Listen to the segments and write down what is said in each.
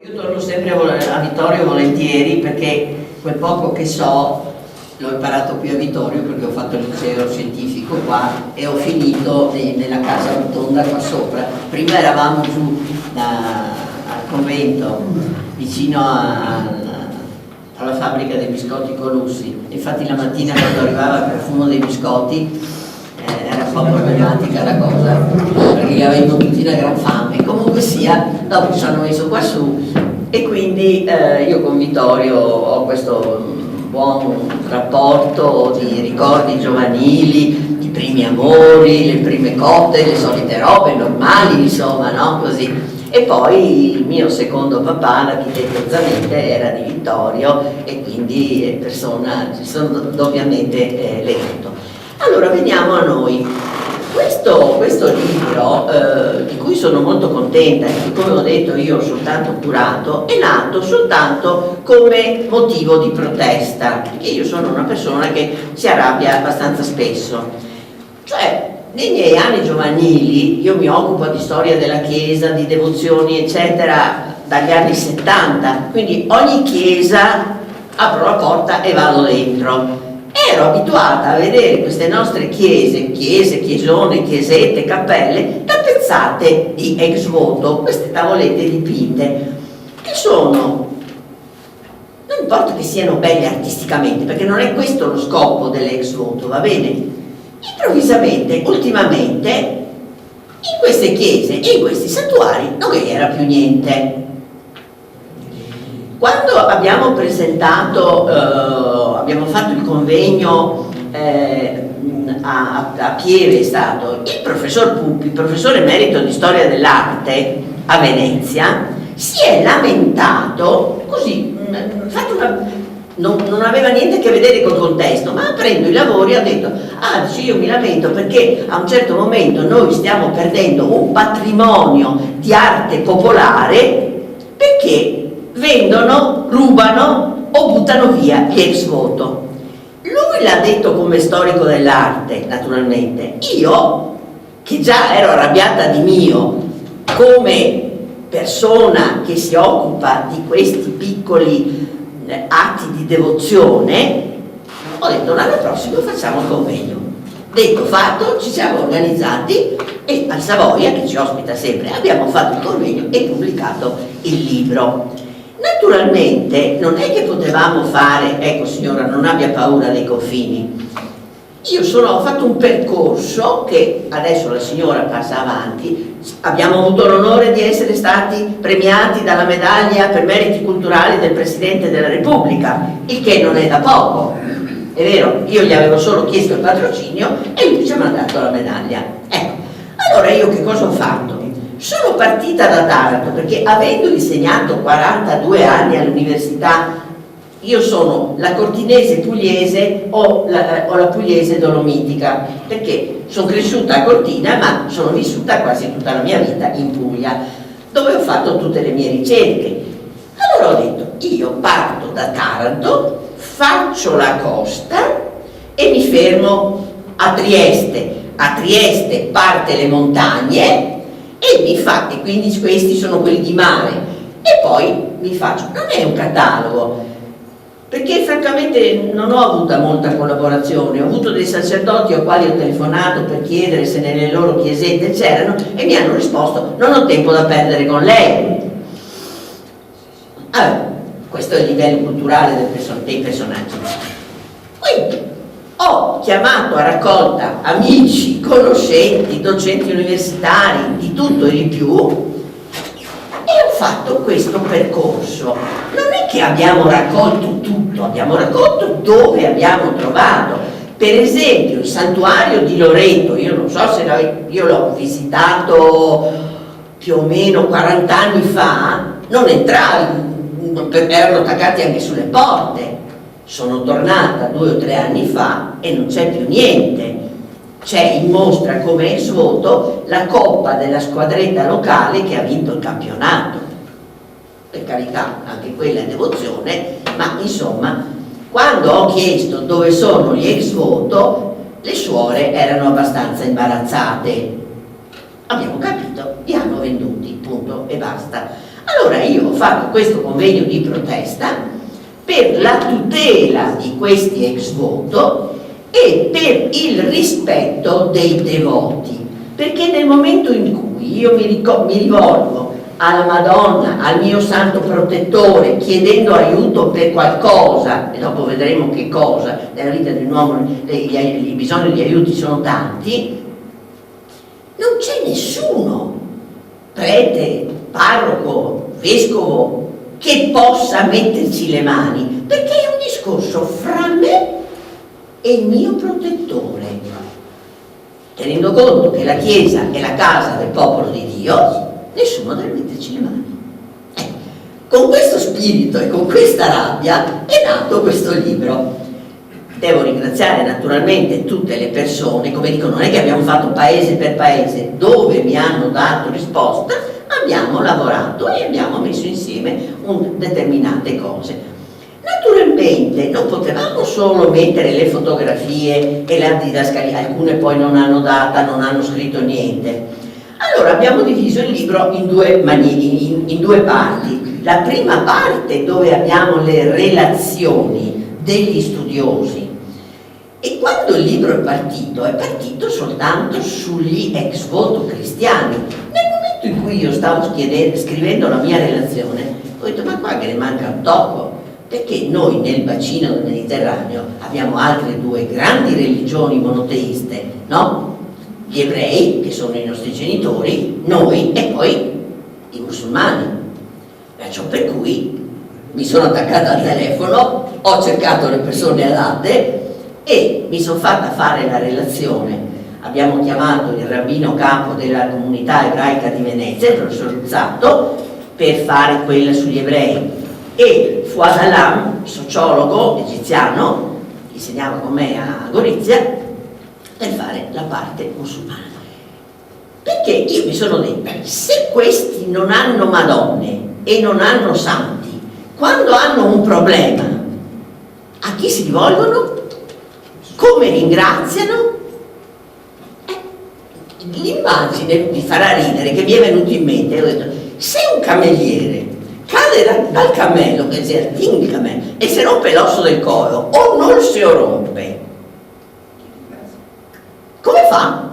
Io torno sempre a Vittorio volentieri perché quel poco che so l'ho imparato qui a Vittorio perché ho fatto il liceo scientifico qua e ho finito nella casa rotonda qua sopra. Prima eravamo giù al convento vicino alla fabbrica dei biscotti Colussi, infatti la mattina quando arrivava il profumo dei biscotti era un po' problematica la cosa perché avevamo tutti una gran fame. Comunque sia, dopo ci hanno messo qua su e quindi io con Vittorio ho questo buon rapporto di ricordi giovanili, i primi amori, le prime cotte, le solite robe normali, insomma, no? Così. E poi il mio secondo papà, l'architetto Zanette, era di Vittorio e quindi persona, ci sono doppiamente legato. Allora veniamo a noi. Questo libro, di cui sono molto contenta e che, come ho detto, io ho soltanto curato, è nato soltanto come motivo di protesta, perché io sono una persona che si arrabbia abbastanza spesso. Cioè, nei miei anni giovanili, io mi occupo di storia della Chiesa, di devozioni, eccetera, dagli anni 70, quindi ogni chiesa apro la porta e vado dentro. Ero abituata a vedere queste nostre chiese, chiesone, chiesette, cappelle, tappezzate di ex voto, queste tavolette dipinte, che sono, non importa che siano belle artisticamente, perché non è questo lo scopo dell'ex voto, va bene? Improvvisamente, ultimamente, in queste chiese e in questi santuari non vi era più niente. Quando abbiamo presentato, abbiamo fatto il convegno a Pieve, è stato il professor Pupi, professore emerito di storia dell'arte a Venezia, si è lamentato così, non aveva niente a che vedere col contesto, ma aprendo i lavori ha detto: ah, dice, io mi lamento perché a un certo momento noi stiamo perdendo un patrimonio di arte popolare perché vendono, rubano o buttano via gli ex voto. Lui l'ha detto come storico dell'arte, naturalmente. Io, che già ero arrabbiata di mio, come persona che si occupa di questi piccoli atti di devozione, ho detto l'anno prossimo facciamo il convegno. Detto fatto, ci siamo organizzati e al Savoia, che ci ospita sempre, abbiamo fatto il convegno e pubblicato il libro. Naturalmente non è che potevamo fare, ecco signora, non abbia paura dei confini. Io ho fatto un percorso che adesso la signora passa avanti. Abbiamo avuto l'onore di essere stati premiati dalla medaglia per meriti culturali del Presidente della Repubblica, il che non è da poco, è vero, io gli avevo solo chiesto il patrocinio e lui ci ha mandato la medaglia. Ecco, allora io che cosa ho fatto? Sono partita da Taranto perché, avendo insegnato 42 anni all'università, io sono la cortinese pugliese o la pugliese dolomitica, perché sono cresciuta a Cortina ma sono vissuta quasi tutta la mia vita in Puglia, dove ho fatto tutte le mie ricerche. Allora ho detto, io parto da Taranto, faccio la costa e mi fermo a Trieste. A Trieste parte le montagne e quindi questi sono quelli di mare, e poi mi faccio, non è un catalogo, perché francamente non ho avuto molta collaborazione, ho avuto dei sacerdoti ai quali ho telefonato per chiedere se nelle loro chiesette c'erano e mi hanno risposto: non ho tempo da perdere con lei. Allora, questo è il livello culturale dei personaggi. Quindi ho chiamato a raccolta amici, conoscenti, docenti universitari, di tutto e di più, e ho fatto questo percorso. Non è che abbiamo raccolto tutto, abbiamo raccolto dove abbiamo trovato. Per esempio il santuario di Loreto, io non so se io l'ho visitato più o meno 40 anni fa, non entravi, erano attaccati anche sulle porte. Sono tornata 2 o 3 anni fa e non c'è più niente. C'è in mostra come ex voto la coppa della squadretta locale che ha vinto il campionato. Per carità, anche quella è devozione, ma insomma, quando ho chiesto dove sono gli ex voto, le suore erano abbastanza imbarazzate. Abbiamo capito, li hanno venduti, punto e basta. Allora io ho fatto questo convegno di protesta per la tutela di questi ex voto e per il rispetto dei devoti, perché nel momento in cui io mi rivolgo alla Madonna, al mio santo protettore, chiedendo aiuto per qualcosa, e dopo vedremo che cosa, nella vita di un uomo i bisogni di aiuti sono tanti, non c'è nessuno, prete, parroco, vescovo, che possa metterci le mani, perché è un discorso fra me e il mio protettore, tenendo conto che la Chiesa è la casa del popolo di Dio, nessuno deve metterci le mani. Con questo spirito e con questa rabbia è nato questo libro. Devo ringraziare naturalmente tutte le persone, come dico, non è che abbiamo fatto paese per paese, dove mi hanno dato risposta, abbiamo lavorato e abbiamo messo insieme determinate cose. Naturalmente non potevamo solo mettere le fotografie e la didascalia, alcune poi non hanno data, non hanno scritto niente. Allora abbiamo diviso il libro in due parti. La prima parte dove abbiamo le relazioni degli studiosi, e quando il libro è partito soltanto sugli ex voto cristiani. Nel momento in cui io stavo scrivendo la mia relazione, ho detto ma qua che ne manca un tocco, perché noi nel bacino del Mediterraneo abbiamo altre due grandi religioni monoteiste, no? Gli ebrei, che sono i nostri genitori, noi e poi i musulmani. Perciò per cui mi sono attaccata al telefono, ho cercato le persone adatte e mi sono fatta fare la relazione. Abbiamo chiamato il rabbino capo della comunità ebraica di Venezia, il professor Ruzzato, per fare quella sugli ebrei, e Fouad Alam, sociologo egiziano, insegnava con me a Gorizia, per fare la parte musulmana. Perché io mi sono detta, se questi non hanno madonne e non hanno santi, quando hanno un problema, a chi si rivolgono? Come ringraziano? L'immagine mi farà ridere, che mi è venuto in mente. Ho detto, se un cameriere cade dal cammello, che si attinge il cammello, e si rompe l'osso del collo, o non se lo rompe, come fa?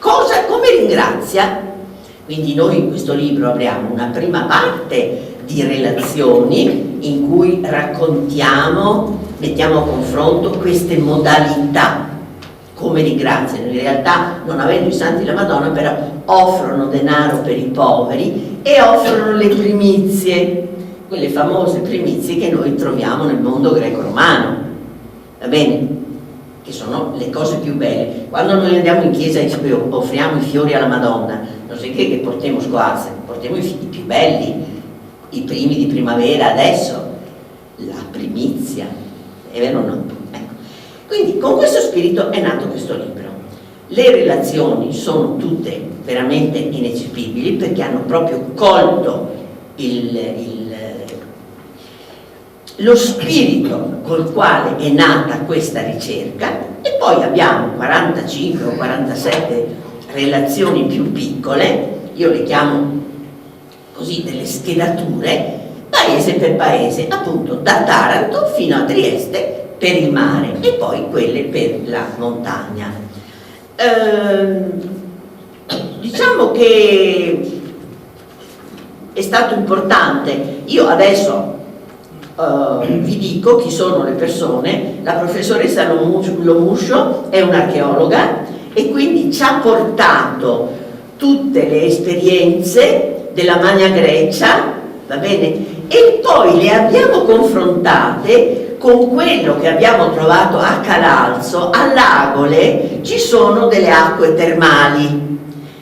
Come ringrazia? Quindi noi in questo libro abbiamo una prima parte di relazioni in cui raccontiamo, mettiamo a confronto queste modalità, come ringraziano. In realtà, non avendo i santi della Madonna, però offrono denaro per i poveri e offrono le primizie, quelle famose primizie che noi troviamo nel mondo greco-romano, va bene? Che sono le cose più belle. Quando noi andiamo in chiesa e offriamo i fiori alla Madonna, non so che portiamo squarze, portiamo i fiori più belli, i primi di primavera, adesso la primizia, è vero o no? Ecco. Quindi con questo spirito è nato questo libro. Le relazioni sono tutte veramente ineccepibili, perché hanno proprio colto lo spirito col quale è nata questa ricerca, e poi abbiamo 45 o 47 relazioni più piccole, io le chiamo così delle schedature, paese per paese, appunto da Taranto fino a Trieste per il mare, e poi quelle per la montagna. Diciamo che è stato importante. Io adesso vi dico chi sono le persone. La professoressa Lomuscio è un'archeologa e quindi ci ha portato tutte le esperienze della Magna Grecia, va bene? E poi le abbiamo confrontate con quello che abbiamo trovato a Calalzo. All'Agole ci sono delle acque termali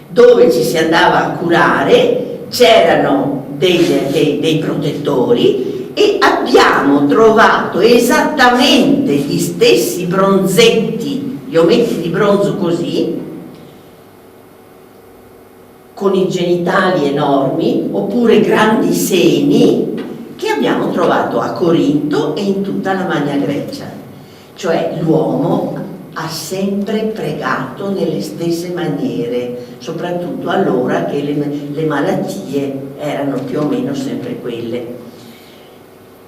dove ci si andava a curare, c'erano dei protettori, e abbiamo trovato esattamente gli stessi bronzetti, gli ometti di bronzo così, con i genitali enormi, oppure grandi seni, che abbiamo trovato a Corinto e in tutta la Magna Grecia. Cioè l'uomo ha sempre pregato nelle stesse maniere, soprattutto allora che le malattie erano più o meno sempre quelle.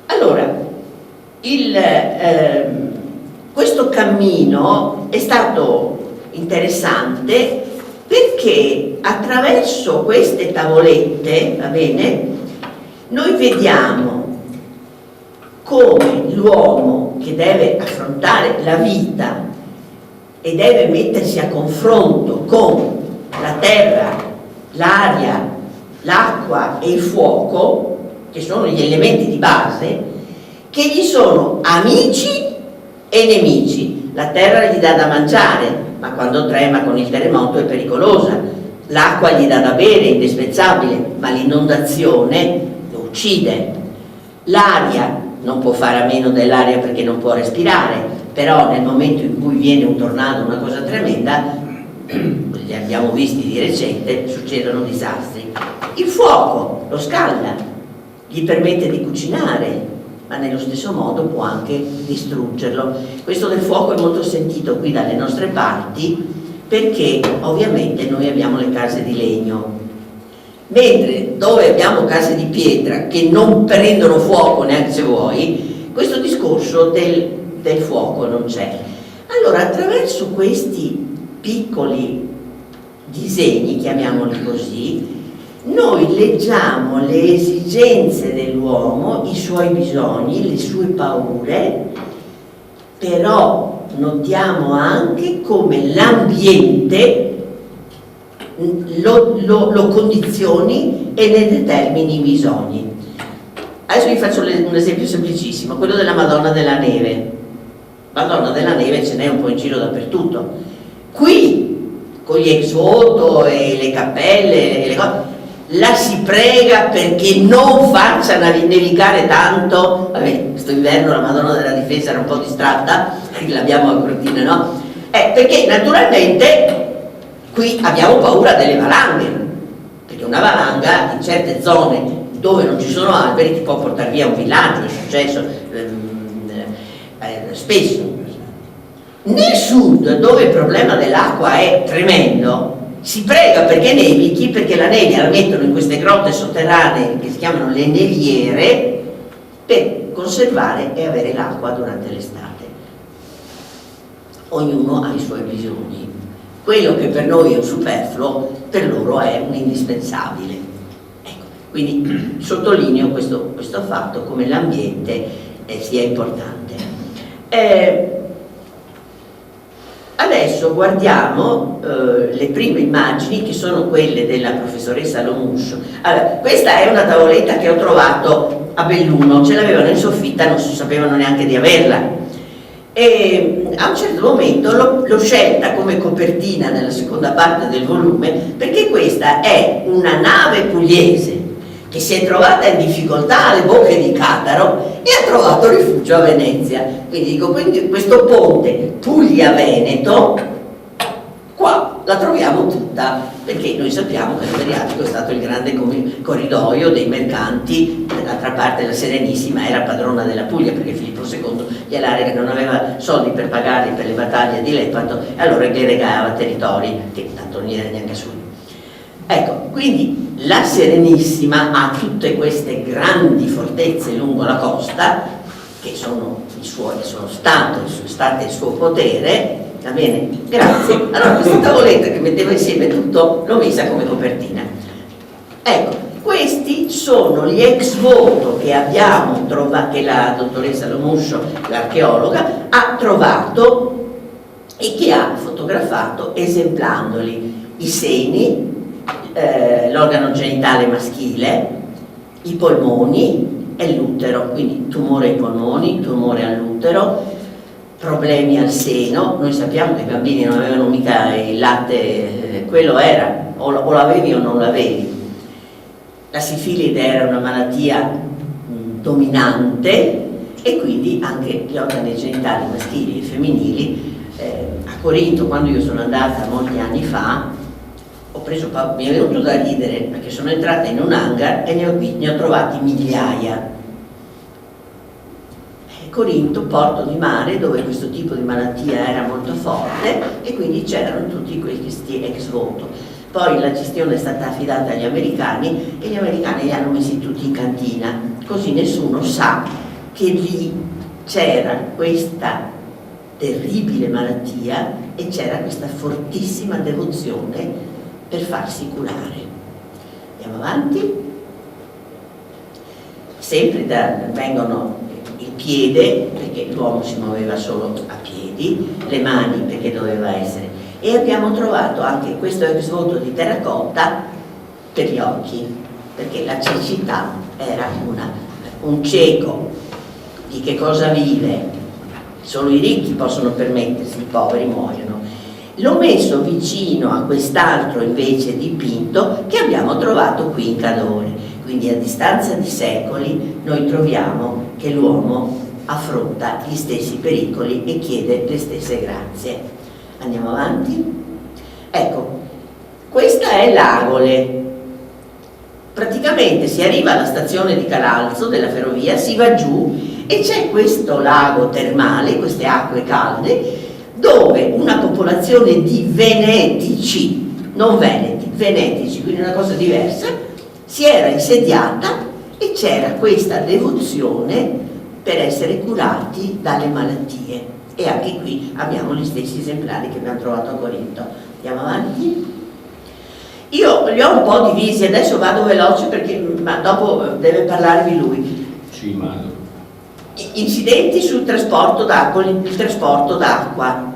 Allora, questo cammino è stato interessante perché attraverso queste tavolette, va bene, noi vediamo come l'uomo che deve affrontare la vita e deve mettersi a confronto con la terra, l'aria, l'acqua e il fuoco, che sono gli elementi di base, che gli sono amici e nemici. La terra gli dà da mangiare, ma quando trema con il terremoto è pericolosa. L'acqua gli dà da bere, è indispensabile, ma l'inondazione lo uccide. L'aria non può fare a meno dell'aria perché non può respirare, però nel momento in cui viene un tornado, una cosa tremenda, li abbiamo visti di recente, succedono disastri. Il fuoco lo scalda, gli permette di cucinare, ma nello stesso modo può anche distruggerlo. Questo del fuoco è molto sentito qui dalle nostre parti, perché ovviamente noi abbiamo le case di legno, mentre dove abbiamo case di pietra che non prendono fuoco neanche se vuoi, questo discorso del fuoco non c'è. Allora, attraverso questi piccoli disegni, chiamiamoli così, noi leggiamo le esigenze dell'uomo, i suoi bisogni, le sue paure, però notiamo anche come l'ambiente lo condizioni e ne determini i bisogni. Adesso vi faccio un esempio semplicissimo, quello della Madonna della Neve. Madonna della Neve ce n'è un po' in giro dappertutto. Qui, con gli ex voto e le cappelle e le cose, la si prega perché non faccia nevicare tanto. Vabbè, questo inverno la Madonna della Difesa era un po' distratta, perché l'abbiamo a Cortina, no? Perché naturalmente qui abbiamo paura delle valanghe, perché una valanga in certe zone dove non ci sono alberi ti può portare via un villaggio, è successo spesso. Nel sud, dove il problema dell'acqua è tremendo, si prega perché nevichi, perché la nebbia la mettono in queste grotte sotterranee che si chiamano le neviere, per conservare e avere l'acqua durante l'estate. Ognuno ha i suoi bisogni. Quello che per noi è un superfluo, per loro è un indispensabile. Ecco, quindi sottolineo questo fatto, come l'ambiente sia importante. Adesso guardiamo le prime immagini, che sono quelle della professoressa Lomuscio. Allora, questa è una tavoletta che ho trovato a Belluno, ce l'avevano in soffitta, non si sapevano neanche di averla. E a un certo momento l'ho scelta come copertina nella seconda parte del volume, perché questa è una nave pugliese che si è trovata in difficoltà alle bocche di Cataro e ha trovato rifugio a Venezia. Quindi dico, quindi questo ponte Puglia-Veneto qua la troviamo tutta, perché noi sappiamo che l'Adriatico è stato il grande corridoio dei mercanti. D'altra parte la Serenissima era padrona della Puglia, perché Filippo II che non aveva soldi per pagarli per le battaglie di Lepanto, e allora gli regalava territori che tanto non gli era neanche suoi. Ecco, quindi la Serenissima ha tutte queste grandi fortezze lungo la costa, che sono state il suo potere. Va bene? Grazie. Allora, questa tavoletta che metteva insieme tutto l'ho messa come copertina. Ecco, questi sono gli ex voto che abbiamo trovato, che la dottoressa Lomuscio, l'archeologa, ha trovato e che ha fotografato esemplandoli: i seni, l'organo genitale maschile, i polmoni e l'utero, quindi tumore ai polmoni, tumore all'utero, problemi al seno. Noi sappiamo che i bambini non avevano mica il latte, quello era, o l'avevi o non l'avevi. La sifilide era una malattia dominante, e quindi anche gli organi genitali maschili e femminili. A Corinto, quando io sono andata molti anni fa, mi è venuto da ridere, perché sono entrata in un hangar e ne ho trovati migliaia. Corinto, porto di mare, dove questo tipo di malattia era molto forte, e quindi c'erano tutti questi ex voto. Poi la gestione è stata affidata agli americani e gli americani li hanno messi tutti in cantina, così nessuno sa che lì c'era questa terribile malattia e c'era questa fortissima devozione per farsi curare. Andiamo avanti. Sempre vengono il piede, perché l'uomo si muoveva solo a piedi, le mani perché doveva essere, e abbiamo trovato anche questo ex voto di terracotta per gli occhi, perché la cecità era un cieco di che cosa vive? Solo i ricchi possono permettersi, i poveri muoiono. L'ho messo vicino a quest'altro invece dipinto che abbiamo trovato qui in Cadore. Quindi a distanza di secoli noi troviamo che l'uomo affronta gli stessi pericoli e chiede le stesse grazie. Andiamo avanti. Ecco, questa è l'Agole. Praticamente si arriva alla stazione di Calalzo della ferrovia, si va giù e c'è questo lago termale, queste acque calde, dove una popolazione di venetici, non veneti, venetici, quindi una cosa diversa, si era insediata e c'era questa devozione per essere curati dalle malattie. E anche qui abbiamo gli stessi esemplari che abbiamo trovato a Corinto. Andiamo avanti. Io li ho un po' divisi, adesso vado veloce perché ma dopo deve parlarvi lui. Sì, ma... Incidenti sul trasporto d'acqua, il trasporto d'acqua,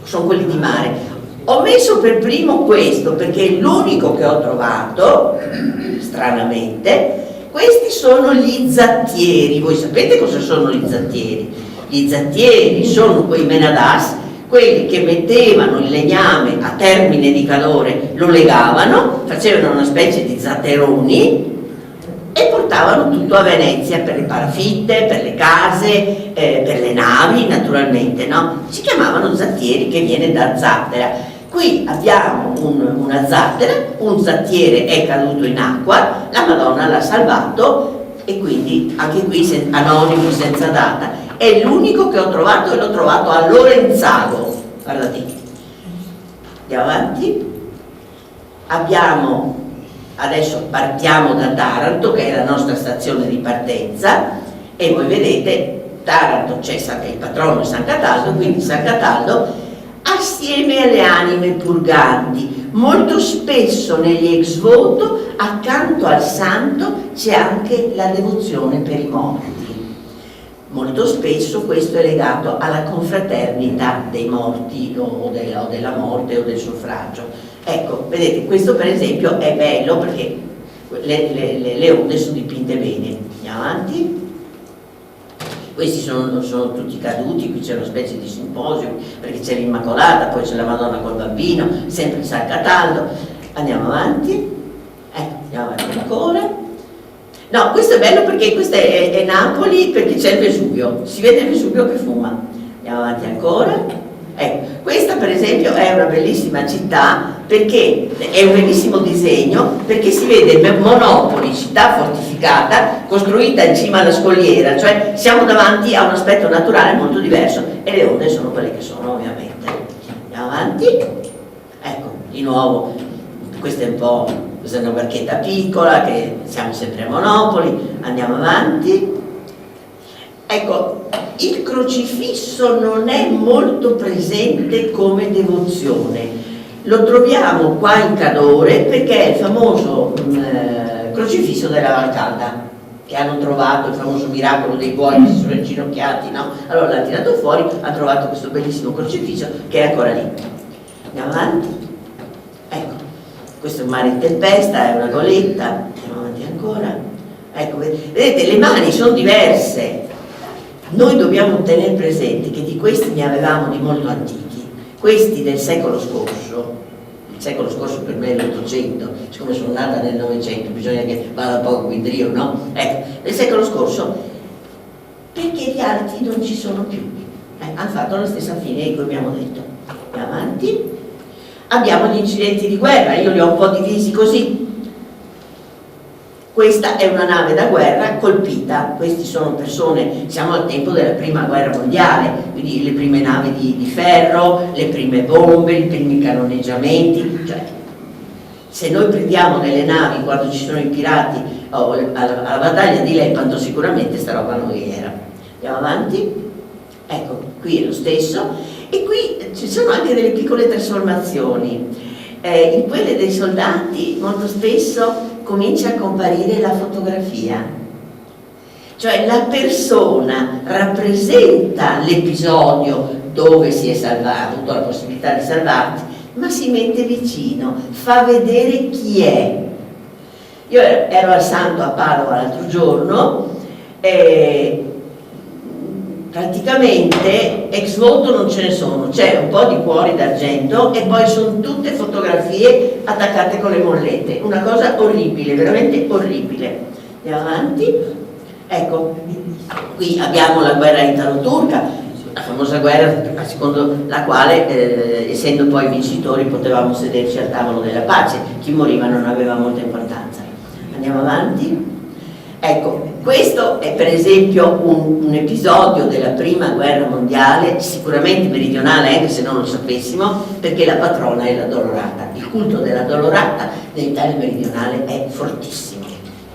sono quelli di mare. Ho messo per primo questo perché è l'unico che ho trovato, stranamente. Questi sono gli zattieri. Voi sapete cosa sono gli zattieri? Gli zattieri sono quei menadas, quelli che mettevano il legname a termine di calore, lo legavano, facevano una specie di zatteroni e portavano tutto a Venezia per le parafitte, per le case, per le navi naturalmente, no? Si chiamavano zattieri, che viene da zattera. Qui abbiamo una zattera, un zattiere è caduto in acqua, la Madonna l'ha salvato e quindi anche qui anonimo, senza data. È l'unico che ho trovato e l'ho trovato a Lorenzago. Guardate. Andiamo avanti. Abbiamo, adesso partiamo da Taranto, che è la nostra stazione di partenza, e voi vedete Taranto c'è il patrono è San Cataldo, quindi San Cataldo assieme alle anime purganti. Molto spesso negli ex voto accanto al santo c'è anche la devozione per i morti. Molto spesso questo è legato alla confraternita dei morti o della morte o del suffragio. Ecco, vedete, questo per esempio è bello perché le onde sono dipinte bene. Andiamo avanti. Questi sono tutti caduti, qui c'è una specie di simposio perché c'è l'Immacolata, poi c'è la Madonna col bambino, sempre San Cataldo. Andiamo avanti. Andiamo avanti ancora. No, questo è bello perché questo è Napoli, perché c'è il Vesuvio, si vede il Vesuvio che fuma. Andiamo avanti ancora. Questa per esempio è una bellissima città perché è un bellissimo disegno, perché si vede Monopoli, città fortificata, costruita in cima alla scogliera, cioè siamo davanti a un aspetto naturale molto diverso e le onde sono quelle che sono ovviamente. Andiamo avanti. Ecco, di nuovo, questa è una barchetta piccola, che siamo sempre a Monopoli. Andiamo avanti. Ecco, il crocifisso non è molto presente come devozione, lo troviamo qua in Cadore perché è il famoso crocifisso della Valcalda, che hanno trovato, il famoso miracolo dei buoi che si sono inginocchiati, no? Allora l'hanno tirato fuori, hanno trovato questo bellissimo crocifisso che è ancora lì. Andiamo avanti. Ecco, questo è un mare in tempesta, è una goletta. Andiamo avanti ancora. Ecco, vedete, le mani sono diverse. Noi dobbiamo tenere presente che di questi ne avevamo di molto antichi, questi del secolo scorso, il secolo scorso per me è l'800, siccome sono nata nel 900, bisogna che vada poco quindrio, no? Ecco, nel secolo scorso, perché gli altri non ci sono più, hanno fatto la stessa fine di cui abbiamo detto. Andiamo avanti. Abbiamo gli incidenti di guerra, io li ho un po' divisi così. Questa è una nave da guerra colpita, questi sono persone, siamo al tempo della prima guerra mondiale, quindi le prime navi di ferro, le prime bombe, i primi cannoneggiamenti, cioè se noi prendiamo delle navi quando ci sono i pirati alla battaglia di Lepanto, sicuramente sta roba non era. Andiamo avanti, ecco, qui è lo stesso, e qui ci sono anche delle piccole trasformazioni. In quelle dei soldati molto spesso comincia a comparire la fotografia, cioè la persona rappresenta l'episodio dove si è salvato, ha avuto la possibilità di salvarsi, ma si mette vicino, fa vedere chi è. Io ero al Santo a Padova l'altro giorno e praticamente ex voto non ce ne sono, c'è un po' di cuori d'argento e poi sono tutte fotografie attaccate con le mollette, una cosa orribile, veramente orribile. Andiamo avanti, ecco, qui abbiamo la guerra italo-turca, la famosa guerra secondo la quale essendo poi vincitori potevamo sederci al tavolo della pace, chi moriva non aveva molta importanza. Andiamo avanti. Ecco, questo è per esempio un episodio della prima guerra mondiale, sicuramente meridionale anche se non lo sapessimo, perché la patrona è la Dolorata. Il culto della Dolorata nell'Italia meridionale è fortissimo,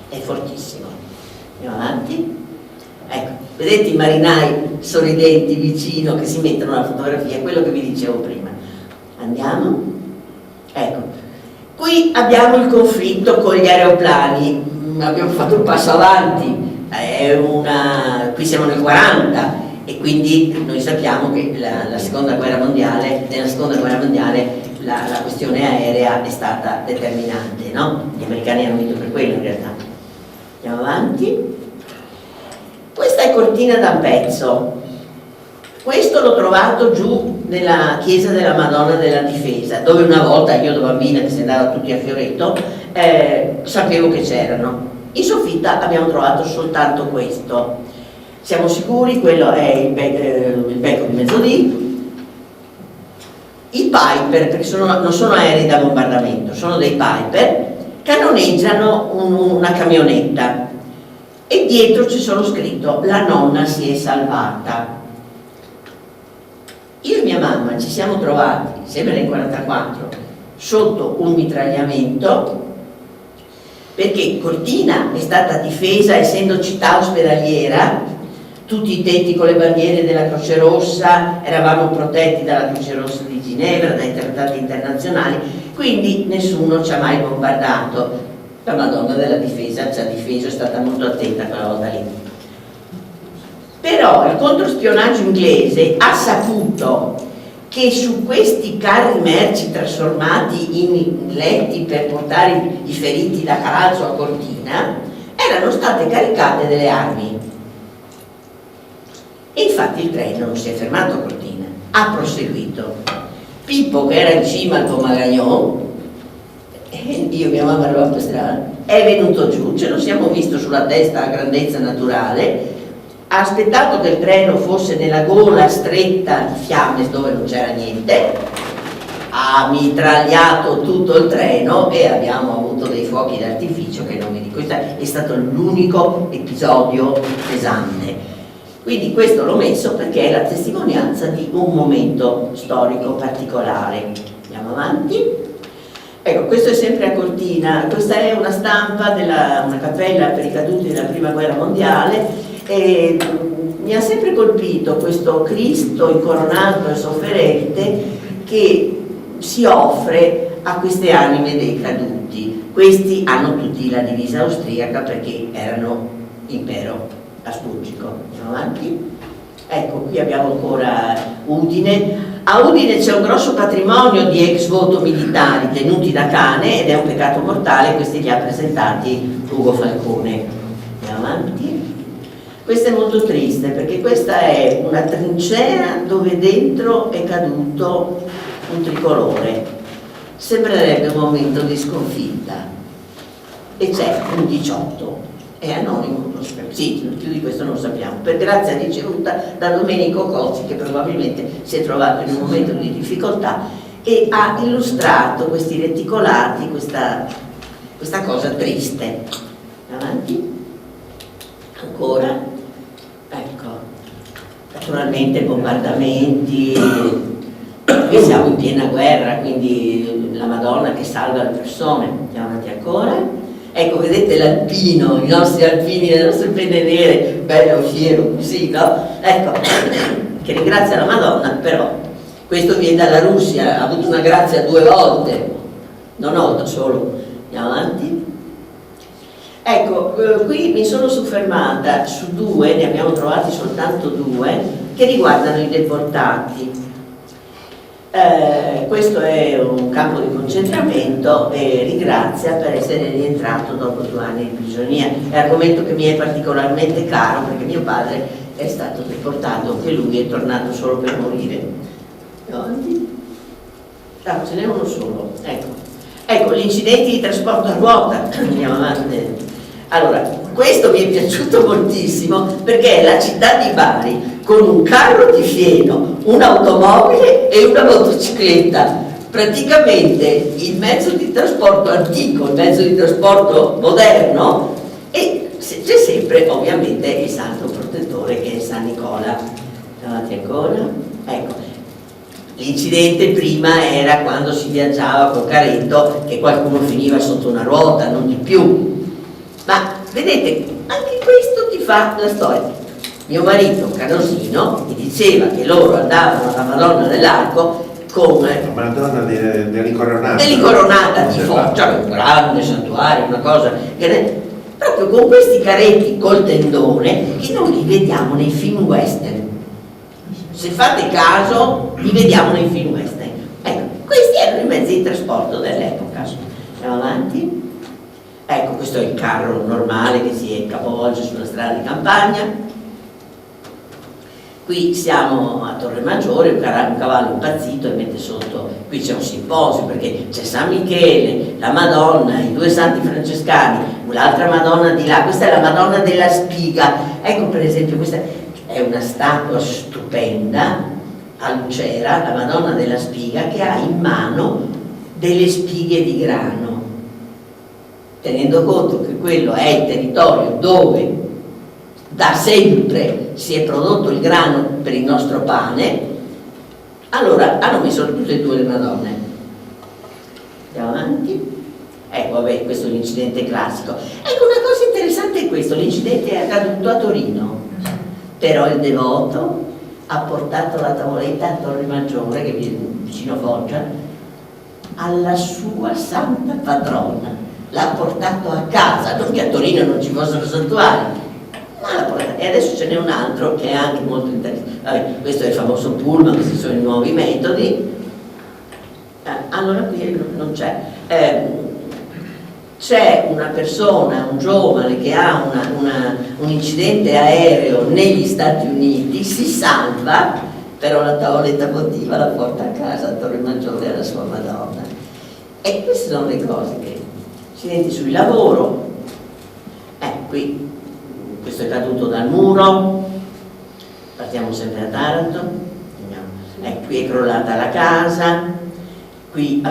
è fortissimo. Andiamo avanti. Ecco, vedete i marinai sorridenti vicino che si mettono la fotografia, è quello che vi dicevo prima. Andiamo. Ecco, qui abbiamo il conflitto con gli aeroplani. Abbiamo fatto un passo avanti, qui siamo nel 40 e quindi noi sappiamo che nella seconda guerra mondiale la questione aerea è stata determinante, no? Gli americani hanno vinto per quello in realtà. Andiamo avanti. Questa è Cortina d'Ampezzo. Questo l'ho trovato giù nella chiesa della Madonna della Difesa, dove una volta io da bambina che si andava tutti a Fioretto sapevo che c'erano. In soffitta abbiamo trovato soltanto questo. Siamo sicuri, quello è il becco di mezzodì. I Piper, perché non sono aerei da bombardamento, sono dei Piper, cannoneggiano una camionetta e dietro ci sono scritto "la nonna si è salvata". Io e mia mamma ci siamo trovati, sempre nel 1944, sotto un mitragliamento, perché Cortina è stata difesa essendo città ospedaliera, tutti i tetti con le bandiere della Croce Rossa, eravamo protetti dalla Croce Rossa di Ginevra, dai trattati internazionali, quindi nessuno ci ha mai bombardato. La Madonna della Difesa ci ha difeso, è stata molto attenta quella volta lì. Però il controspionaggio inglese ha saputo che su questi carri merci trasformati in letti per portare i feriti da calcio a Cortina erano state caricate delle armi. E infatti il treno non si è fermato a Cortina, ha proseguito. Pippo, che era in cima al Pomagagnon, io e mia mamma eravamo per strada, è venuto giù, ce lo siamo visto sulla testa a grandezza naturale, ha aspettato che il treno fosse nella gola stretta di fiamme dove non c'era niente, ha mitragliato tutto il treno e abbiamo avuto dei fuochi d'artificio che non vi dico. Questo è stato l'unico episodio pesante. Quindi questo l'ho messo perché è la testimonianza di un momento storico particolare. Andiamo avanti. Ecco, questo è sempre a Cortina, questa è una stampa una cappella per i caduti della prima guerra mondiale. E mi ha sempre colpito questo Cristo incoronato e sofferente che si offre a queste anime dei caduti. Questi hanno tutti la divisa austriaca perché erano impero asburgico. Andiamo avanti. Ecco, qui abbiamo ancora Udine. A Udine c'è un grosso patrimonio di ex voto militari tenuti da cane ed è un peccato mortale, questi li ha presentati Ugo Falcone. Andiamo avanti. Questa è molto triste perché questa è una trincea dove dentro è caduto un tricolore. Sembrerebbe un momento di sconfitta. E c'è un 18, è anonimo, sì, più di questo non lo sappiamo, per grazia ricevuta da Domenico Cozzi, che probabilmente si è trovato in un momento di difficoltà e ha illustrato questi reticolati, questa cosa triste. Avanti. Ancora. Ecco. Naturalmente bombardamenti, qui siamo in piena guerra, quindi la Madonna che salva le persone. Andiamo avanti ancora. Ecco, vedete l'alpino, i nostri alpini, le nostre penne nere, bello, fiero, così, no? Ecco, che ringrazia la Madonna, però questo viene dalla Russia, ha avuto una grazia 2 volte, non 8 solo. Andiamo avanti. Ecco, qui mi sono soffermata su 2, ne abbiamo trovati soltanto 2, che riguardano i deportati. Questo è un campo di concentramento e ringrazia per essere rientrato dopo 2 anni di prigionia. È un argomento che mi è particolarmente caro perché mio padre è stato deportato, anche lui è tornato solo per morire. Ah, ce n'è uno solo, ecco, gli incidenti di trasporto a ruota. Andiamo avanti. Allora, questo mi è piaciuto moltissimo perché è la città di Bari con un carro di fieno, un'automobile e una motocicletta, praticamente il mezzo di trasporto antico, il mezzo di trasporto moderno, e c'è sempre ovviamente il santo protettore che è San Nicola. Avanti ancora. Ecco, l'incidente prima era quando si viaggiava col carretto che qualcuno finiva sotto una ruota, non di più. Ma vedete, anche questo ti fa la storia. Mio marito Canosino mi diceva che loro andavano alla Madonna dell'Arco con la Madonna dell'Incoronata di Foggia, un grande santuario, una cosa proprio con questi carretti col tendone che noi li vediamo nei film western. Se fate caso, li vediamo nei film western. Ecco, questi erano i mezzi di trasporto dell'epoca. Andiamo avanti. Ecco, questo è il carro normale che si capovolge sulla strada di campagna. Qui siamo a Torre Maggiore, un cavallo impazzito e mette sotto, qui c'è un simposio perché c'è San Michele, la Madonna, i 2 santi francescani, l'altra Madonna di là, questa è la Madonna della Spiga. Ecco per esempio, questa è una statua stupenda a Lucera, la Madonna della Spiga, che ha in mano delle spighe di grano, tenendo conto che quello è il territorio dove da sempre si è prodotto il grano per il nostro pane, allora hanno messo tutte e 2 le Madonne. Andiamo avanti. Ecco, vabbè, questo è l'incidente classico. Ecco, una cosa interessante è questo, l'incidente è accaduto a Torino, però il devoto ha portato la tavoletta a Torre Maggiore, che viene vicino a Foggia, alla sua santa patrona. L'ha portato a casa, non che a Torino non ci fossero santuari, e adesso ce n'è un altro che è anche molto interessante. Vabbè, questo è il famoso pullman, questi sono i nuovi metodi. Allora qui non c'è. C'è una persona, un giovane che ha un incidente aereo negli Stati Uniti, si salva, però la tavoletta votiva la porta a casa a Torre Maggiore alla sua Madonna. E queste sono le cose che incidenti sul lavoro. Qui questo è caduto dal muro, partiamo sempre da Taranto, qui è crollata la casa, qui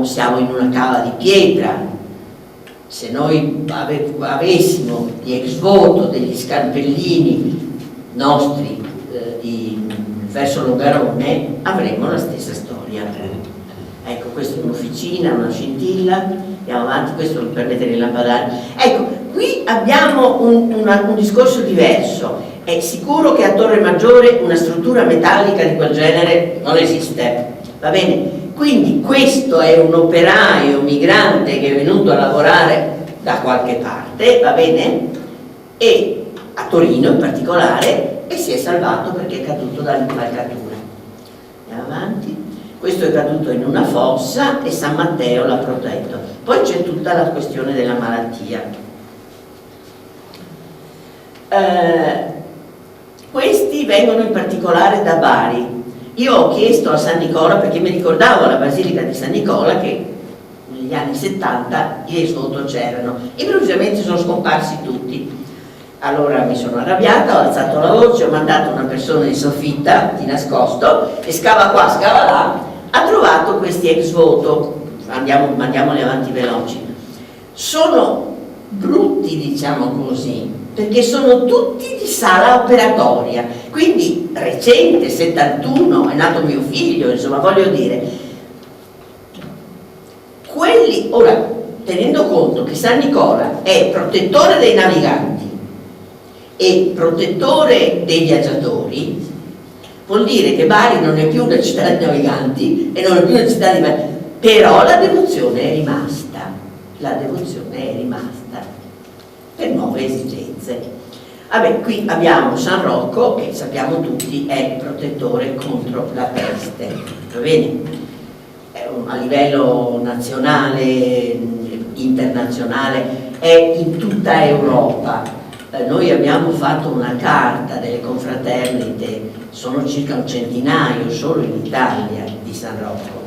siamo in una cava di pietra. Se noi avessimo di ex voto degli scarpellini nostri verso Longarone, avremmo la stessa storia. Ecco, questa è un'officina, una scintilla, andiamo avanti, questo per mettere il lampadario. Ecco, qui abbiamo un discorso diverso. È sicuro che a Torre Maggiore una struttura metallica di quel genere non esiste, va bene? Quindi questo è un operaio migrante che è venuto a lavorare da qualche parte, va bene? E a Torino in particolare, e si è salvato perché è caduto dall'impalcatura. Andiamo avanti. Questo è caduto in una fossa e San Matteo l'ha protetto. Poi c'è tutta la questione della malattia. Questi vengono in particolare da Bari. Io ho chiesto a San Nicola, perché mi ricordavo la Basilica di San Nicola che negli anni 70 gli ex voto c'erano, improvvisamente sono scomparsi tutti. Allora mi sono arrabbiata, ho alzato la voce, ho mandato una persona in soffitta di nascosto e scava qua, scava là, ha trovato questi ex voto. Mandiamoli avanti veloci. Sono brutti, diciamo così, perché sono tutti di sala operatoria, quindi recente, 71, è nato mio figlio, insomma, voglio dire, quelli, ora, tenendo conto che San Nicola è protettore dei naviganti e protettore dei viaggiatori, vuol dire che Bari non è più una città di naviganti e non è più una città di viaggiatori, però la devozione è rimasta, per nuove esigenze. Vabbè, qui abbiamo San Rocco, che sappiamo tutti è protettore contro la peste, va bene? A livello nazionale, internazionale, è in tutta Europa. Noi abbiamo fatto una carta delle confraternite, sono circa un centinaio solo in Italia di San Rocco.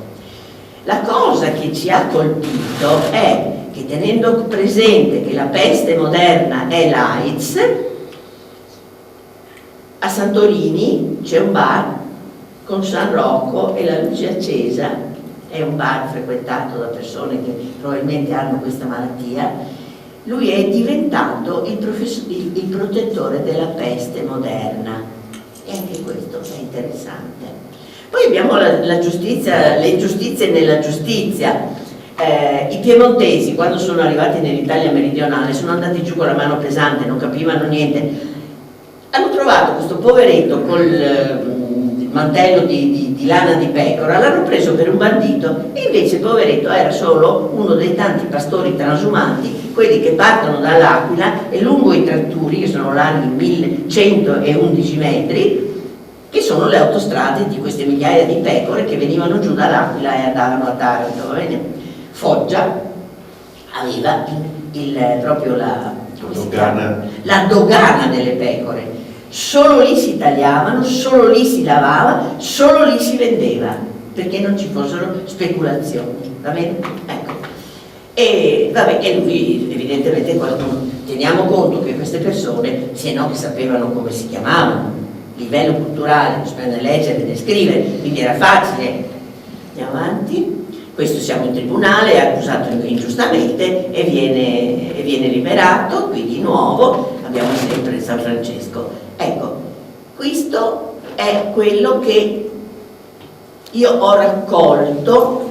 La cosa che ci ha colpito è che, tenendo presente che la peste moderna è l'AIDS, a Santorini c'è un bar con San Rocco e la luce accesa, è un bar frequentato da persone che probabilmente hanno questa malattia. Lui è diventato il protettore della peste moderna, e anche questo è interessante. Poi abbiamo la giustizia, le ingiustizie nella giustizia. I piemontesi, quando sono arrivati nell'Italia meridionale, sono andati giù con la mano pesante, non capivano niente. Hanno trovato questo poveretto col mantello di lana di pecora, l'hanno preso per un bandito, e invece il poveretto era solo uno dei tanti pastori transumanti, quelli che partono dall'Aquila e lungo i tratturi, che sono larghi 1111 metri, che sono le autostrade di queste migliaia di pecore che venivano giù dall'Aquila e andavano a Taranto, va bene? Foggia aveva proprio la dogana delle pecore, solo lì si tagliavano, solo lì si lavava, solo lì si vendeva, perché non ci fossero speculazioni, va bene? Ecco. E lui evidentemente qualcuno, teniamo conto che queste persone, se no che sapevano come si chiamavano, livello culturale, non sapevano né leggere né scrivere, quindi era facile. Andiamo avanti. Questo siamo in tribunale, è accusato ingiustamente e viene liberato, qui di nuovo abbiamo sempre San Francesco. Ecco, questo è quello che io ho raccolto.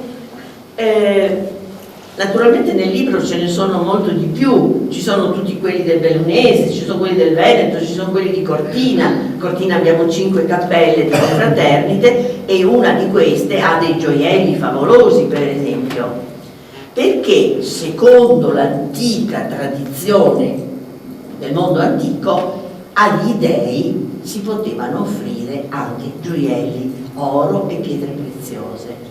Naturalmente nel libro ce ne sono molto di più, ci sono tutti quelli del Bellunese, ci sono quelli del Veneto, ci sono quelli di Cortina. Cortina abbiamo 5 cappelle di confraternite e una di queste ha dei gioielli favolosi, per esempio, perché secondo l'antica tradizione del mondo antico agli dei si potevano offrire anche gioielli, oro e pietre preziose.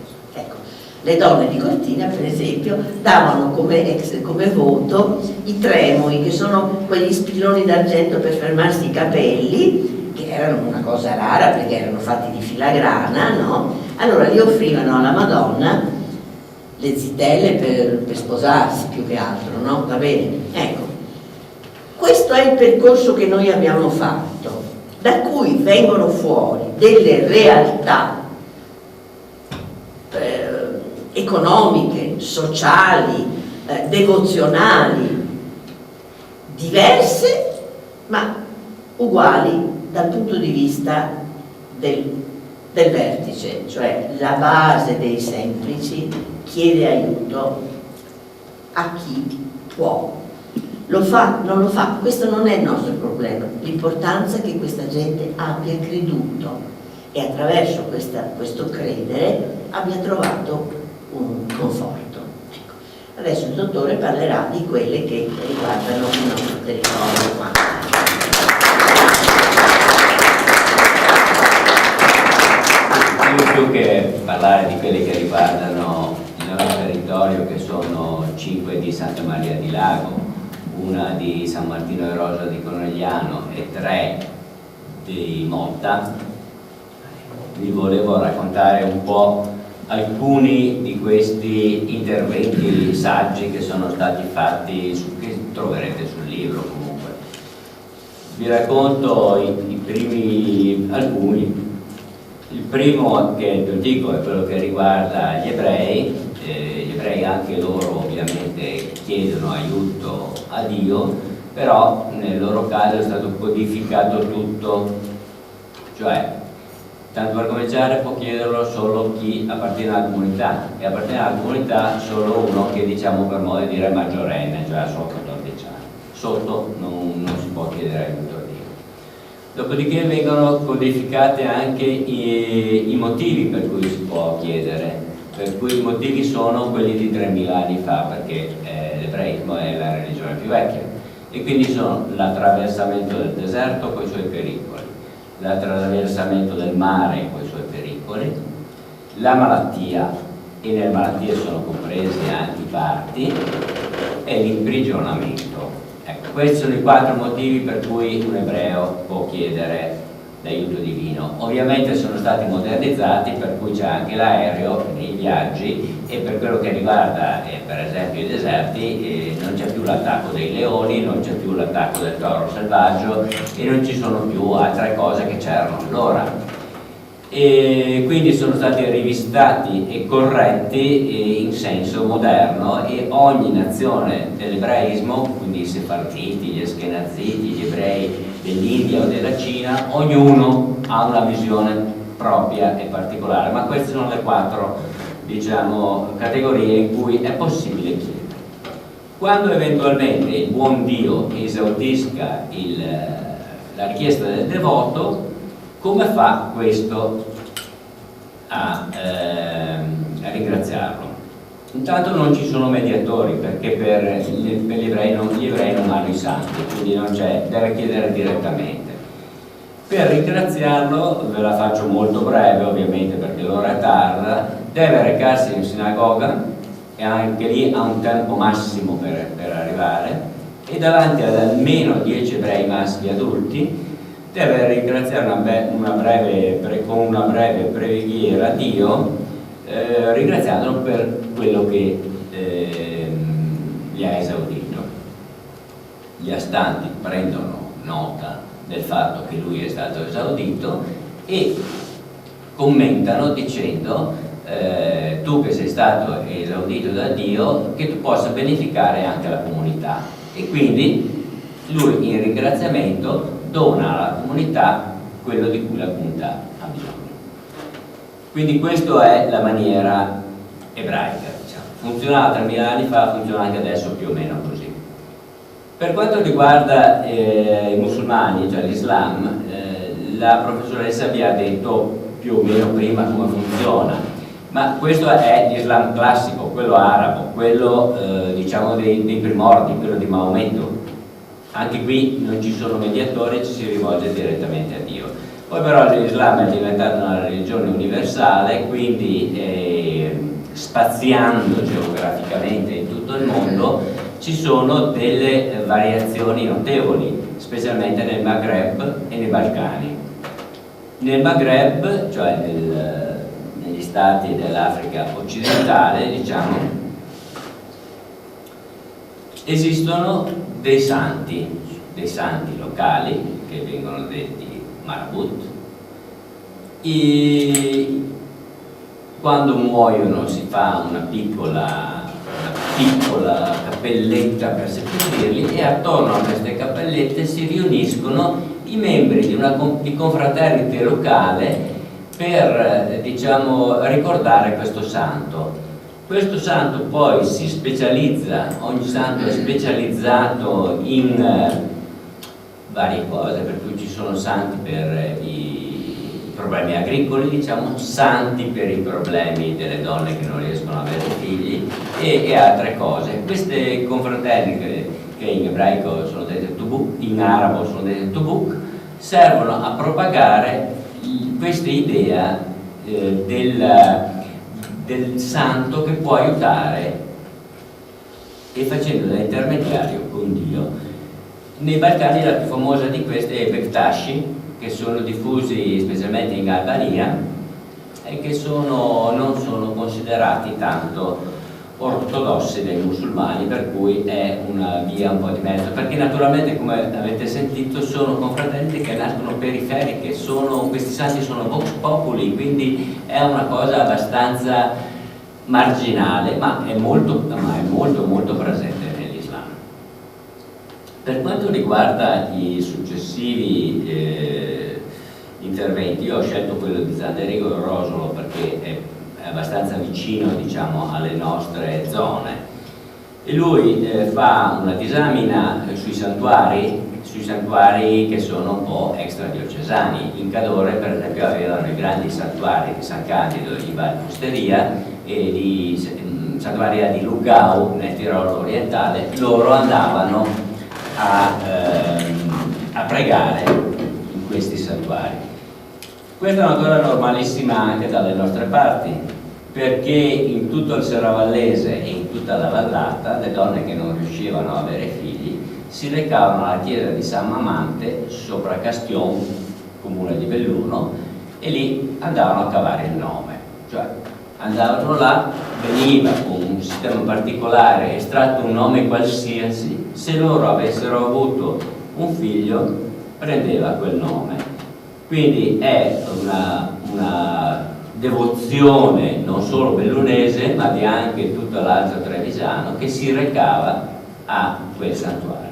Le donne di Cortina, per esempio, davano come voto i tremoi, che sono quegli spilloni d'argento per fermarsi i capelli, che erano una cosa rara perché erano fatti di filagrana, no? Allora li offrivano alla Madonna, le zitelle per sposarsi più che altro, no? Va bene? Ecco, questo è il percorso che noi abbiamo fatto, da cui vengono fuori delle realtà economiche, sociali, devozionali, diverse ma uguali dal punto di vista del vertice, cioè la base dei semplici chiede aiuto a chi può. Lo fa, non lo fa, questo non è il nostro problema, l'importanza è che questa gente abbia creduto e attraverso questo credere abbia trovato un conforto. Ecco. Adesso il dottore parlerà di quelle che riguardano il nostro territorio qua. Più che parlare di quelle che riguardano il nostro territorio, che sono 5 di Santa Maria di Lago, una di San Martino e Rosa di Conegliano e 3 di Motta, vi volevo raccontare un po' alcuni di questi interventi saggi che sono stati fatti, che troverete sul libro comunque. Vi racconto i primi, alcuni. Il primo, che è il più antico, è quello che riguarda gli ebrei, gli ebrei anche loro ovviamente chiedono aiuto a Dio, però nel loro caso è stato codificato tutto, cioè tanto per cominciare può chiederlo solo chi appartiene alla comunità, e appartiene alla comunità solo uno che, diciamo per modo di dire, è maggiorenne, cioè ha solo 14 anni. Sotto non si può chiedere aiuto a Dio. Dopodiché vengono codificate anche i motivi per cui si può chiedere, per cui i motivi sono quelli di 3000 anni fa, perché l'ebraismo è la religione più vecchia, e quindi sono l'attraversamento del deserto con i suoi pericoli, l'attraversamento del mare con i suoi pericoli, la malattia, e nelle malattie sono compresi anche i parti, e l'imprigionamento. Ecco, questi sono i 4 motivi per cui un ebreo può chiedere l'aiuto divino. Ovviamente sono stati modernizzati, per cui c'è anche l'aereo nei viaggi, e per quello che riguarda per esempio i deserti non c'è più l'attacco dei leoni, non c'è più l'attacco del toro selvaggio, e non ci sono più altre cose che c'erano allora. E quindi sono stati rivisitati e corretti in senso moderno, e ogni nazione dell'ebraismo, quindi i sefarditi, gli askenaziti, gli ebrei dell'India o della Cina, ognuno ha una visione propria e particolare, ma queste sono le 4, diciamo, categorie in cui è possibile chiedere. Quando eventualmente il buon Dio esaudisca la richiesta del devoto, come fa questo a ringraziarlo? Intanto non ci sono mediatori, perché per gli ebrei non hanno i santi, quindi non c'è, deve chiedere direttamente. Per ringraziarlo, ve la faccio molto breve ovviamente perché l'ora è tarda, deve recarsi in sinagoga, e anche lì ha un tempo massimo per arrivare, e davanti ad almeno 10 ebrei maschi adulti deve ringraziare con una breve preghiera a Dio, ringraziandolo per quello che gli ha esaudito. Gli astanti prendono nota del fatto che lui è stato esaudito e commentano dicendo tu che sei stato esaudito da Dio, che tu possa beneficare anche la comunità, e quindi lui in ringraziamento dona alla comunità quello di cui la comunità ha bisogno. Quindi questa è la maniera ebraica, diciamo. Funzionava 3000 anni fa, funziona anche adesso più o meno così. Per quanto riguarda i musulmani, cioè l'Islam, la professoressa vi ha detto più o meno prima come funziona, ma questo è l'Islam classico, quello arabo, quello diciamo dei primordi, quello di Maometto. Anche qui non ci sono mediatori, ci si rivolge direttamente a Dio. Poi però l'Islam è diventato una religione universale, quindi spaziando geograficamente in tutto il mondo ci sono delle variazioni notevoli, specialmente nel Maghreb e nei Balcani. Nel Maghreb, cioè negli stati dell'Africa occidentale, diciamo, esistono dei santi locali che vengono detti marabut. Quando muoiono si fa una piccola cappelletta per seppellirli, e attorno a queste cappellette si riuniscono i membri di confraternite locale per, diciamo, ricordare questo santo. Questo santo poi si specializza, ogni santo è specializzato in varie cose, per cui ci sono santi per i problemi agricoli, diciamo, santi per i problemi delle donne che non riescono ad avere figli e altre cose. Queste confraternite, che in ebraico sono dette tubuk, in arabo sono dette tubuk, servono a propagare questa idea del santo che può aiutare, e facendo da intermediario con Dio. Nei Balcani la più famosa di queste è i Bektashi, che sono diffusi specialmente in Albania e che non sono considerati tanto ortodossi dai musulmani, per cui è una via un po' di mezzo, perché naturalmente, come avete sentito, sono confraternite che nascono periferiche, questi santi sono vox populi, quindi è una cosa abbastanza marginale, ma è molto molto presente nell'Islam. Per quanto riguarda i successivi interventi, io ho scelto quello di Zanderigo e Rosolo perché è abbastanza vicino, diciamo, alle nostre zone, e lui fa una disamina sui santuari che sono un po' extradiocesani. In Cadore, per esempio, avevano i grandi santuari di San Candido in Val Pusteria e di Santa Maria di Lugau nel Tirolo orientale. Loro andavano a pregare in questi santuari. Questa è una cosa normalissima anche dalle nostre parti, perché in tutto il Serravallese e in tutta la vallata le donne che non riuscivano a avere figli si recavano alla chiesa di San Mamante sopra Castion, comune di Belluno, e lì andavano a cavare il nome, cioè andavano là, veniva con un sistema particolare estratto un nome qualsiasi, se loro avessero avuto un figlio prendeva quel nome. Quindi è una devozione non solo bellunese ma di anche tutto l'Alto Trevisano che si recava a quel santuario.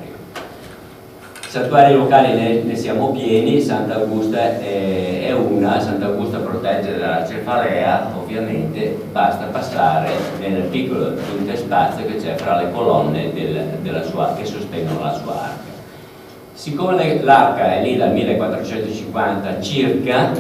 Santuari locali ne siamo pieni. Sant'Augusta è una. Sant'Augusta protegge dalla cefalea, ovviamente basta passare nel piccolo interspazio che c'è fra le colonne che sostengono la sua arca. Siccome l'arca è lì dal 1450 circa,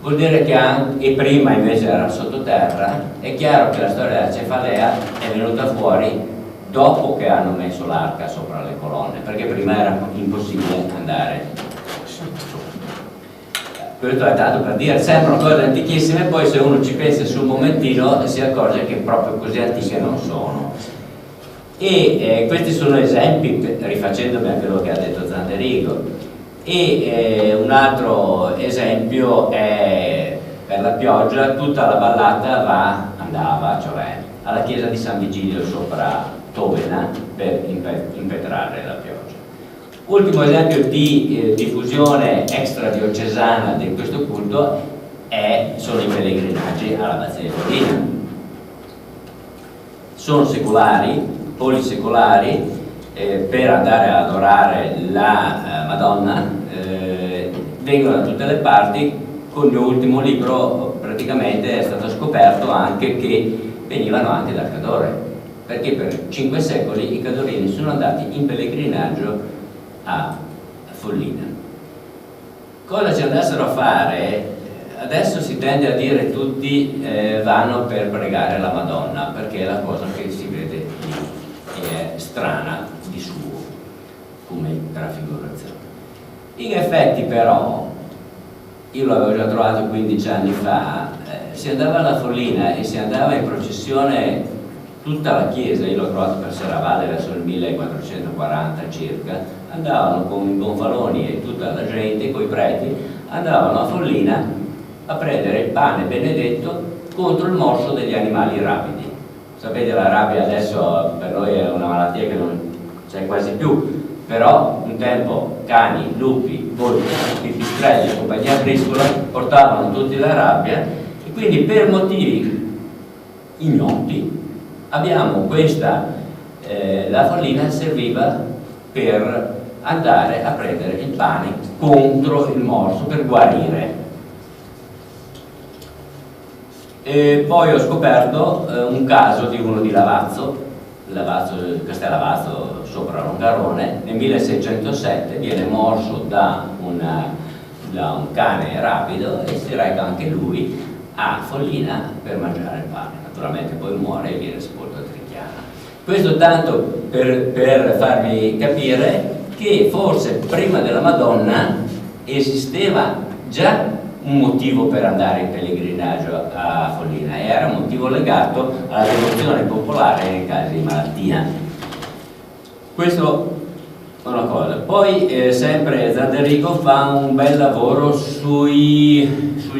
vuol dire che e prima invece era sottoterra, è chiaro che la storia della cefalea è venuta fuori dopo che hanno messo l'arca sopra le colonne, perché prima era impossibile andare sopra. Questo è tanto per dire, sembrano cose antichissime, poi se uno ci pensa su un momentino si accorge che proprio così antiche non sono. E questi sono esempi, rifacendomi a quello che ha detto Zanderigo. E un altro esempio è per la pioggia, tutta la vallata andava, cioè alla chiesa di San Vigilio sopra Tovena, per impetrare la pioggia. Ultimo esempio di diffusione extradiocesana di questo culto sono i pellegrinaggi all'Abbazia di Follina. Sono secolari, polisecolari, per andare ad adorare la Madonna, vengono da tutte le parti. Con il mio ultimo libro praticamente è stato scoperto anche che venivano anche dal Cadore, perché per 5 secoli i cadorini sono andati in pellegrinaggio a Follina. Cosa ci andassero a fare? Adesso si tende a dire tutti vanno per pregare la Madonna, perché è la cosa che si vede lì, che è strana di suo come raffigurazione. In effetti però, io l'avevo già trovato 15 anni fa, si andava alla Follina e si andava in processione tutta la chiesa. Io l'ho trovato per Serravalle verso il 1440 circa, andavano con i gonfaloni e tutta la gente, coi preti, andavano a Follina a prendere il pane benedetto contro il morso degli animali rapidi. Sapete, la rabbia adesso per noi è una malattia che non c'è quasi più, però un tempo cani, lupi, volpi, pipistrelli e compagnia briscola portavano tutti la rabbia, e quindi per motivi ignoti abbiamo la Follina serviva per andare a prendere il pane contro il morso per guarire. E poi ho scoperto un caso di uno di Lavazzo, Castellavazzo sopra Longarone. Nel 1607 viene morso da un cane rapido e si reca anche lui a Follina per mangiare il pane. Naturalmente poi muore e viene sepolto a Trichiana. Questo tanto per farvi capire che forse prima della Madonna esisteva già un motivo per andare in pellegrinaggio a Follina, e era un motivo legato alla devozione popolare nei casi di malattia. Questo è una cosa. Poi sempre Zanderigo fa un bel lavoro sugli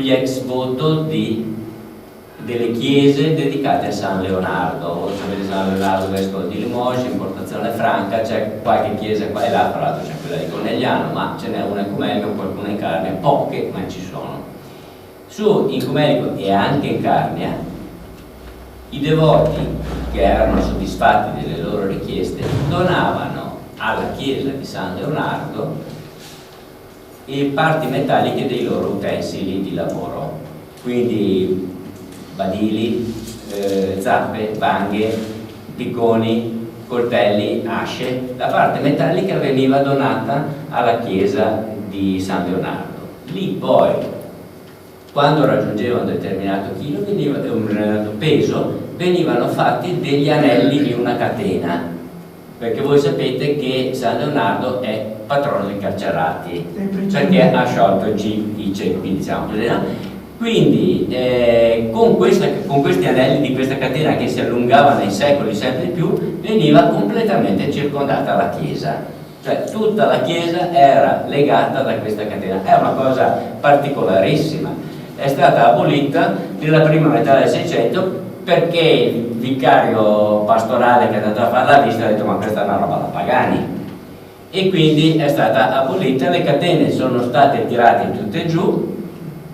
ex voto delle chiese dedicate a San Leonardo. Sapete, San Leonardo vescovo di Limoges, importazione franca, c'è qualche chiesa qua e là, tra l'altro c'è quella di Conegliano, ma ce n'è una in Ecumenico, qualcuna in Carnia, poche, ma ci sono. In Ecumenico e anche in Carnia I devoti, che erano soddisfatti delle loro richieste, donavano alla chiesa di San Leonardo parti metalliche dei loro utensili di lavoro, quindi badili, zappe, vanghe, picconi, coltelli, asce. La parte metallica veniva donata alla chiesa di San Leonardo. Lì poi, quando raggiungeva un determinato chilo, un determinato peso, venivano fatti degli anelli di una catena, perché voi sapete che San Leonardo è patrono dei carcerati, perché ha sciolto i ceppi, diciamo così, no? Quindi con questi anelli di questa catena, che si allungava nei secoli sempre di più, veniva completamente circondata la chiesa. Cioè tutta la chiesa era legata da questa catena. È una cosa particolarissima. È stata abolita nella prima metà del Seicento perché il vicario pastorale che è andato a fare la visita ha detto: ma questa è una roba da pagani, e quindi è stata abolita. Le catene sono state tirate tutte giù,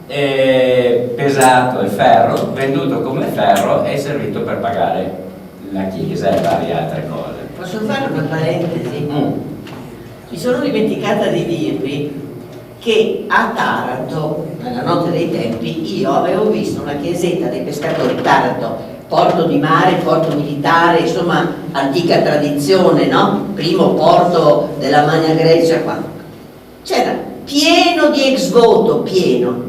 pesato il ferro, venduto come ferro, e servito per pagare la chiesa e varie altre cose. Posso fare una parentesi? Mi sono dimenticata di dirvi che a Taranto, nella notte dei tempi, io avevo visto una chiesetta dei pescatori. Taranto, porto di mare, porto militare, insomma antica tradizione, no? Primo porto della Magna Grecia qua. C'era pieno di ex voto, pieno.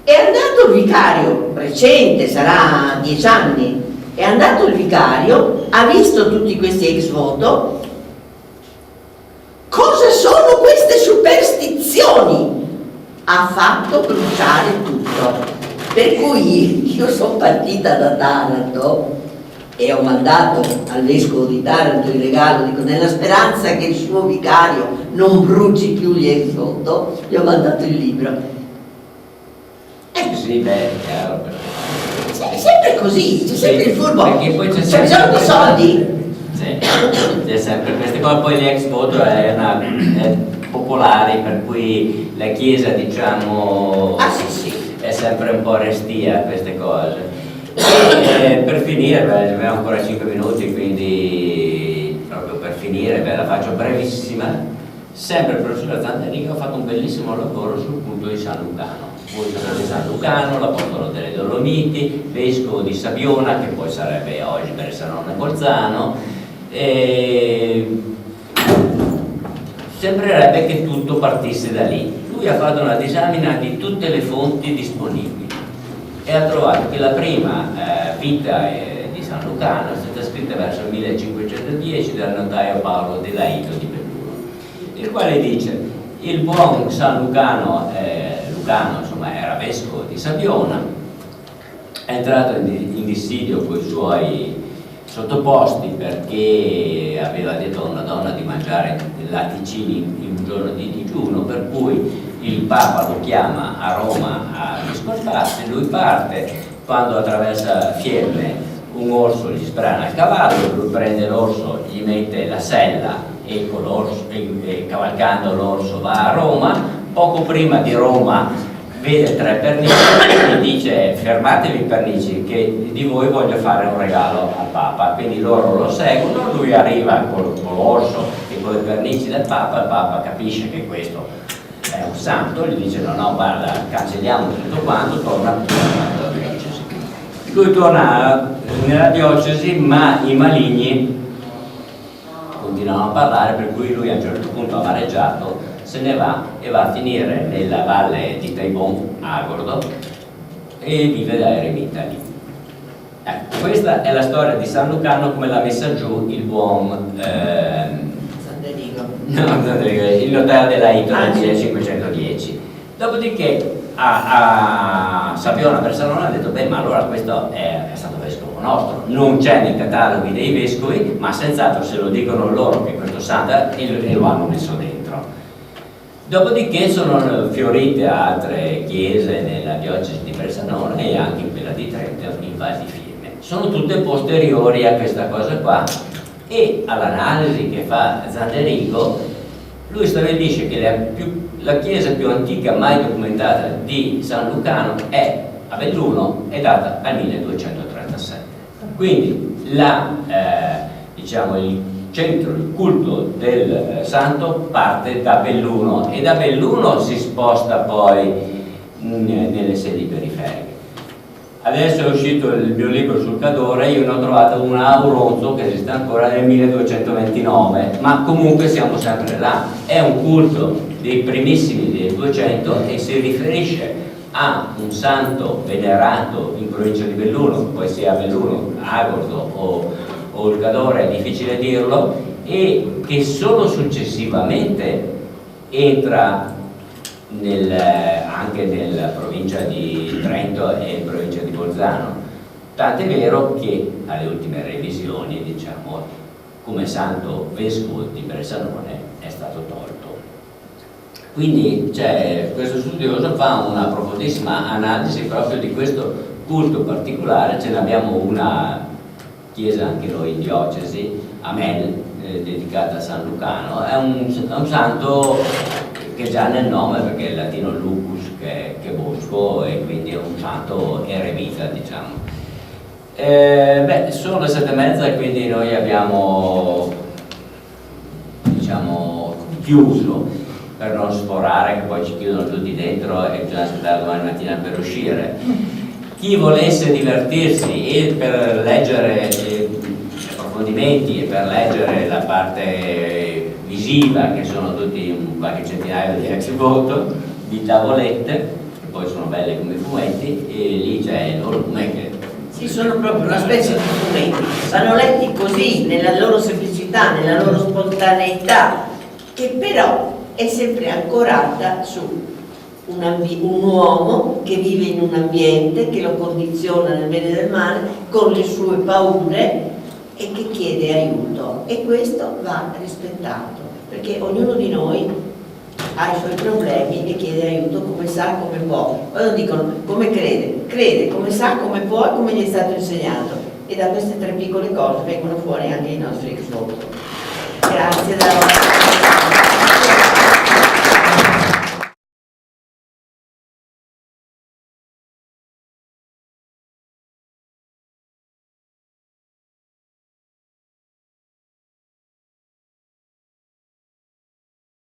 È andato il vicario, recente, sarà 10 anni, è andato il vicario, ha visto tutti questi ex voto. Cosa sono queste superstizioni? Ha fatto bruciare tutto. Per cui io sono partita da Taranto e ho mandato al vescovo di Taranto il regalo, dico, nella speranza che il suo vicario non bruci più gli ex voto, gli ho mandato il libro. Sì, beh, è chiaro. È sempre così, c'è sempre il furbo. Perché poi c'è bisogno di soldi. Sì, c'è sempre queste cose. Poi l'ex voto è popolare, per cui la Chiesa, diciamo, è sempre un po' restia a queste cose. E per finire, abbiamo ancora 5 minuti, quindi proprio per finire ve la faccio brevissima. Sempre il professor Zanderigo ha fatto un bellissimo lavoro sul punto di San Lucano. Voi sapete San Lucano, l'apostolo delle Dolomiti, vescovo di Sabiona, che poi sarebbe oggi per Sanone Bolzano. Sembrerebbe che tutto partisse da lì. Lui ha fatto una disamina di tutte le fonti disponibili e ha trovato che la prima vita di San Lucano è stata scritta verso il 1510 dal notaio Paolo De Laito di Belluno, il quale dice: il buon San Lucano, insomma, era vescovo di Sabiona, è entrato in dissidio con i suoi sottoposti perché aveva detto a una donna di mangiare latticini in un giorno di digiuno, per cui il Papa lo chiama a Roma a discolparsi. Lui parte, quando attraversa Fiemme un orso gli sprana il cavallo, lui prende l'orso, gli mette la sella e con l'orso, cavalcando l'orso va a Roma. Poco prima di Roma vede 3 pernici e dice: fermatevi pernici, che di voi voglio fare un regalo al Papa. Quindi loro lo seguono, lui arriva con l'orso e con le pernici del Papa. Il Papa capisce che questo è un santo, gli dice: no, guarda, cancelliamo tutto quanto, torna alla diocesi. Lui torna nella diocesi, ma i maligni continuano a parlare, per cui lui a un certo punto, amareggiato, se ne va e va a finire nella valle di Taibon, Agordo, e vive da eremita lì. Questa è la storia di San Lucano, come l'ha messa giù il buon Zanderigo. il notaio De Laito nel 1510. Dopodiché a Sabiona per Salone ha detto: beh, ma allora questo è stato vescovo nostro, non c'è nei cataloghi dei vescovi, ma senz'altro se lo dicono loro che questo santo e lo hanno messo dentro. Dopodiché sono fiorite altre chiese nella diocesi di Bressanone e anche in quella di Trento, in Val di Fiemme. Sono tutte posteriori a questa cosa qua, e all'analisi che fa Zanderigo, lui stabilisce che la chiesa più antica mai documentata di San Lucano è a Belluno, è data al 1237. Quindi diciamo, il culto del santo parte da Belluno e da Belluno si sposta poi nelle sedi periferiche. Adesso è uscito il mio libro sul Cadore, io ne ho trovato una a Auronzo che esiste ancora nel 1229, ma comunque siamo sempre là. È un culto dei primissimi del 200 e si riferisce a un santo venerato in provincia di Belluno, poi sia Belluno, Agordo o il Cadore, è difficile dirlo, e che solo successivamente entra anche nella provincia di Trento e in provincia di Bolzano, tant'è vero che alle ultime revisioni, diciamo, come santo vescovo di Bressanone è stato tolto. Quindi questo studioso fa una profondissima analisi proprio di questo culto particolare. Ce ne abbiamo una chiesa anche noi in diocesi, Amel, dedicata a San Lucano. È un santo che già nel nome, perché è il latino lucus, che è bosco, e quindi è un santo eremita, diciamo. Sono le 7:30 e quindi noi abbiamo, diciamo, chiuso, per non sforare che poi ci chiudono tutti dentro e bisogna aspettare domani mattina per uscire. Chi volesse divertirsi e per leggere approfondimenti e per leggere la parte visiva, che sono tutti qualche centinaio di ex voto di tavolette, che poi sono belle come fumetti, e lì c'è il volume che... Sì, sono proprio una specie di fumetti, vanno letti così, nella loro semplicità, nella loro spontaneità, che però è sempre ancorata su un uomo che vive in un ambiente che lo condiziona nel bene e nel male, con le sue paure, e che chiede aiuto, e questo va rispettato, perché ognuno di noi ha i suoi problemi e chiede aiuto come sa, come può. Quando dicono come crede come sa, come può e come gli è stato insegnato, e da queste 3 piccole cose vengono fuori anche i nostri ex voto. Grazie.